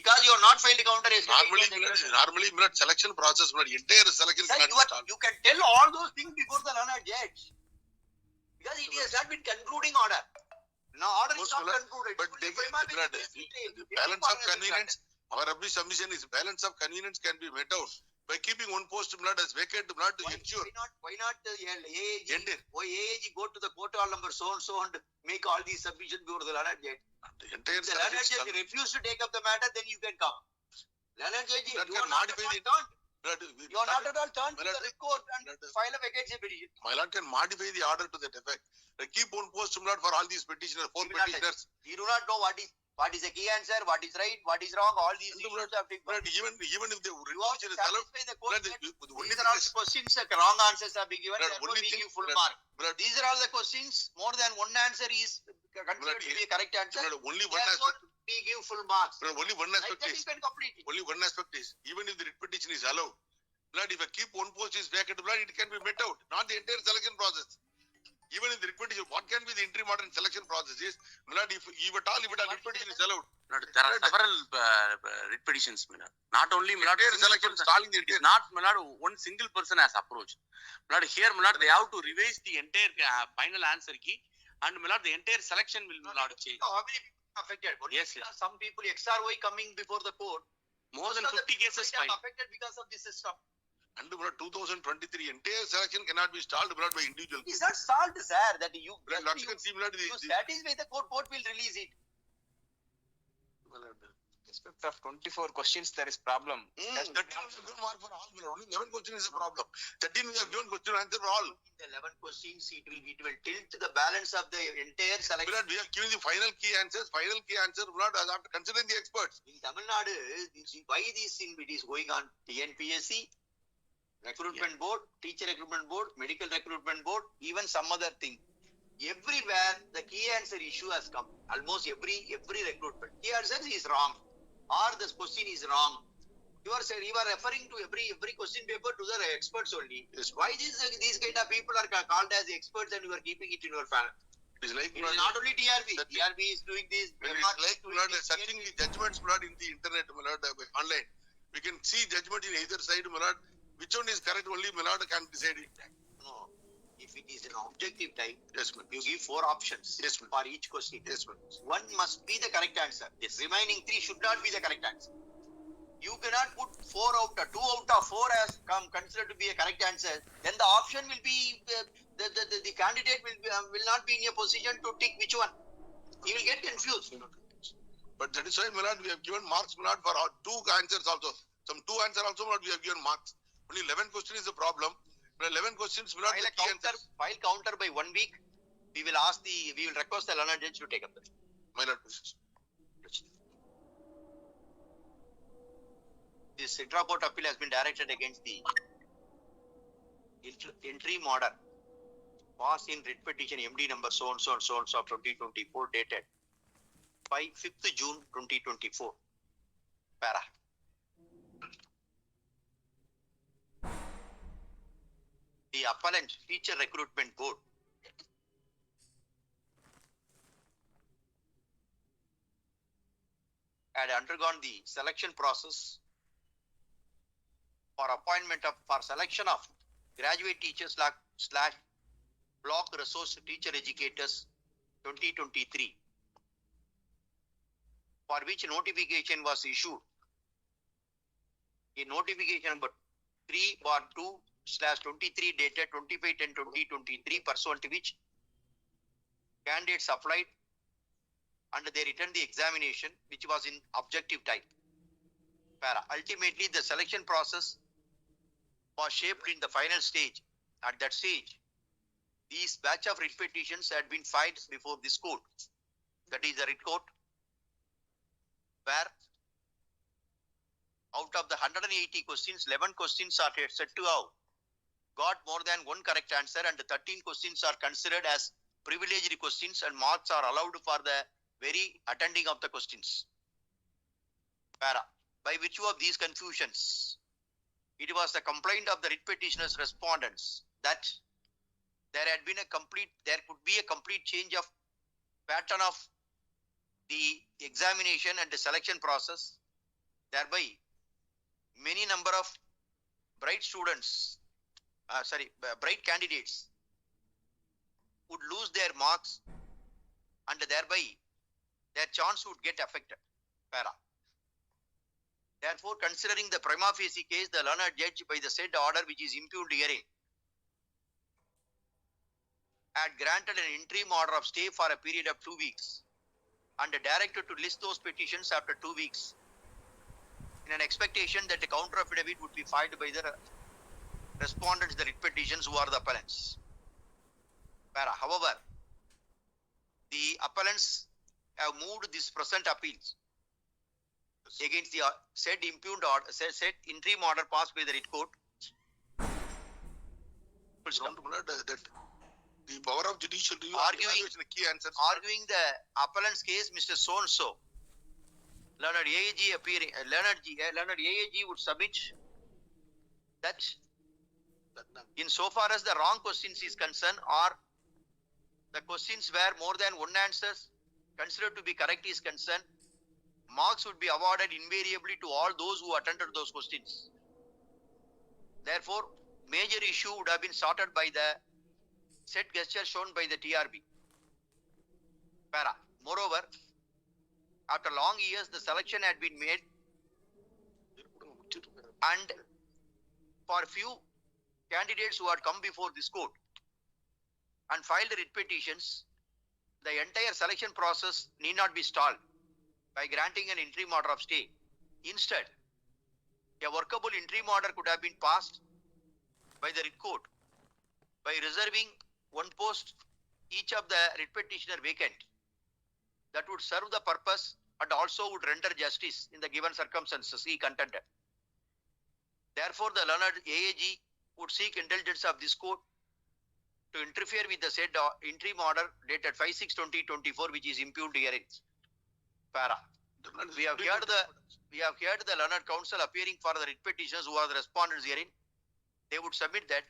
because you are not filed counter normally selection process, entire selection sir, you can tell all those things before the learned judge. Because it has not been concluding order. Now order is not concluded. But the balance of convenience, our submission is balance of convenience can be met out by keeping one post as vacant to ensure. Why not AAG go to the court hall number so and so and make all these submissions before the learned judge? The entire the learned judge refuse to take up the matter, then you can come. Learned judge, you are not at all turned. You are not at all turned to the court and file a vacancy petition. My lord can modify the order to that effect. Keep one post for all these petitioners, 4 petitioners. You do not know what is the key answer, what is right, what is wrong, all these issues have been. Even if the revision is allowed, these are all the questions, wrong answers have been given, therefore we give full mark. These are all the questions, more than one answer is considered to be a correct answer. Only one aspect. We give full marks. Only one aspect is, only one aspect is, even if the writ petition is allowed, if I keep one post is vacant, it can be met out, not the entire selection process. Even in the writ petition, what can be the interim order and selection process is, if at all writ petition is allowed. There are several writ petitions, not only selection, it is not one single person has approached. Here, they have to revise the entire final answer key, and the entire selection will change. How many people affected? Yes, some people XRY coming before the court. More than 50 cases affected because of this system. And 2023 entire selection cannot be stalled by individual. It's not stalled, sir. That you satisfy the court will release it. Respect of 24 questions, there is problem. 13 mark for all. Only 11 questions is a problem. 13 we have given question answer for all. In the 11 questions, it will tilt the balance of the entire selection. We are giving the final key answers. Final key answer after considering the experts. In Tamil Nadu, why this thing is going on? TNPSC, recruitment board, teacher recruitment board, medical recruitment board, even some other thing. Everywhere the key answer issue has come. Almost every recruitment. Key answer is wrong, or the question is wrong. You are referring to every question paper to the experts only. Yes. Why these kind of people are called as experts and you are keeping it in your file? It is like it is not only TRB. TRB is doing this. It is like searching the judgments in the internet, online. We can see judgment in either side. Which one is correct? Only can decide it. No. If it is an objective type, yes, you give 4 options for each question. Yes, one must be the correct answer. The remaining 3 should not be the correct answer. You cannot put 2 out of 4 as considered to be a correct answer. Then the option will be the candidate will not be in a position to tick which one. He will get confused. But that is why we have given marks for 2 answers also. Some 2 answers also we have given marks. Only 11 questions is the problem. 11 questions will not file counter by 1 week. We will request the learned judge to take up that. My lord. This intra-court appeal has been directed against the interim order passed in writ petition MD number so and so of 2024 dated by 5th June 2024. Para. The appellant teacher recruitment board had undergone the selection process for selection of graduate teachers / block resource teacher educators 2023, for which notification was issued. In notification number 3/2/23 dated 25/10/2023, pursuant to which candidates applied and they returned the examination, which was in objective type. Ultimately, the selection process was shaped in the final stage. At that stage, these batch of writ petitions had been filed before this court, that is the writ court, where out of the 180 questions, 11 questions are said to have got more than 1 correct answer, and the 13 questions are considered as privileged questions, and marks are allowed for the very attending of the questions. By virtue of these confusions, it was the complaint of the writ petitioners' respondents that there could be a complete change of pattern of the examination and the selection process, Thereby, many number of bright students, bright candidates would lose their marks and thereby their chance would get affected. Para. Therefore, considering the prima facie case, the learned judge by the said order which is impugned herein had granted an interim order of stay for a period of 2 weeks and directed to list those petitions after 2 weeks in an expectation that a counter affidavit would be filed by the respondents, the writ petitions who are the appellants. However, the appellants have moved this present appeals against the said impugned order, said interim order passed by the writ court. That the power of judicial review Arguing the key answers. Arguing the appellant's case, Mr. So-and-so, learned AAG appearing, learned AAG would submit that in so far as the wrong questions is concerned or the questions where more than one answers considered to be correct is concerned, marks would be awarded invariably to all those who attended those questions. Therefore, major issue would have been sorted by the said gesture shown by the TRB. Moreover, after long years, the selection had been made and for few candidates who had come before this court and filed writ petitions, the entire selection process need not be stalled by granting an interim order of stay. Instead, a workable interim order could have been passed by the writ court by reserving one post each of the writ petitioner vacant. That would serve the purpose and also would render justice in the given circumstances, he contended. Therefore, the learned AAG would seek indulgence of this court to interfere with the said interim order dated 5/6/2024, which is impugned herein. We have heard the learned counsel appearing for the writ petitioners who are the respondents herein. They would submit that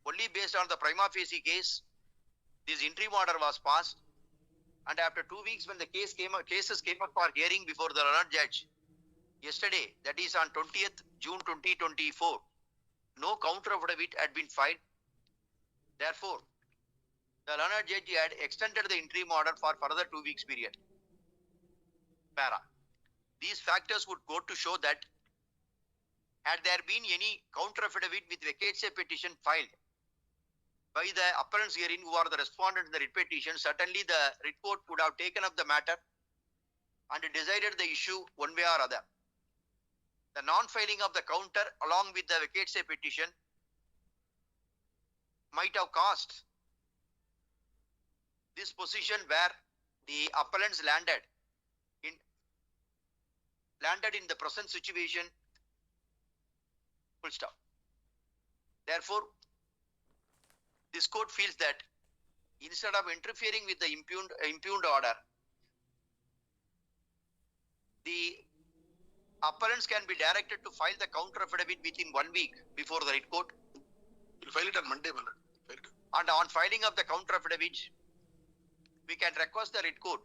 only based on the prima facie case, this interim order was passed, and after 2 weeks when the cases came up for hearing before the learned judge, yesterday, that is on 20th June 2024, no counter affidavit had been filed. Therefore, the learned judge had extended the interim order for further 2 weeks period. These factors would go to show that had there been any counter affidavit with vacatur petition filed by the appellants herein who are the respondents in the writ petition, certainly the writ court would have taken up the matter and decided the issue one way or other. The non-filing of the counter along with the vacatur petition might have caused this position where the appellants landed in the present situation. Full stop. Therefore, this court feels that instead of interfering with the impugned order, the appellants can be directed to file the counter affidavit within 1 week before the writ court. We'll file it on Monday, And on filing of the counter affidavit, we can request the writ court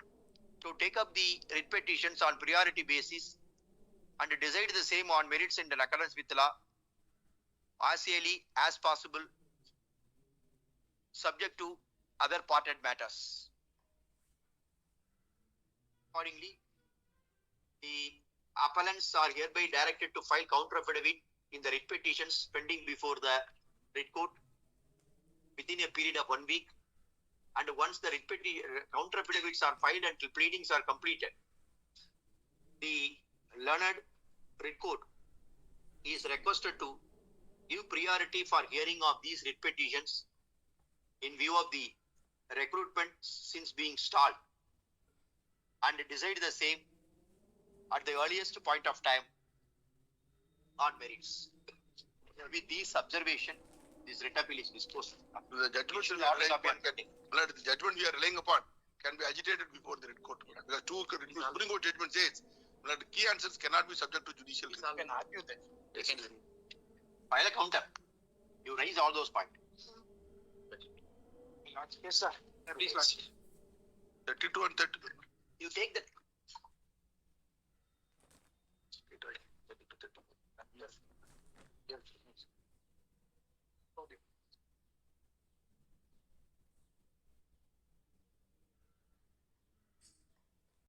to take up the writ petitions on priority basis and decide the same on merits in accordance with law as early as possible, subject to other parted matters. Accordingly, the appellants are hereby directed to file counter affidavit in the writ petitions pending before the writ court within a period of 1 week, and once the counter affidavits are filed until pleadings are completed, the learned writ court is requested to give priority for hearing of these writ petitions in view of the recruitment since being stalled and decide the same at the earliest point of time on merits. With these observations, this writ appeal is disposed. The judgment the judgment we are relying upon can be agitated before the writ court. Because Supreme Court judgment says that the key answers cannot be subject to judicial review. You can argue that. File a counter. You raise all those points. Yes, sir. Please, 32 and 32. You take the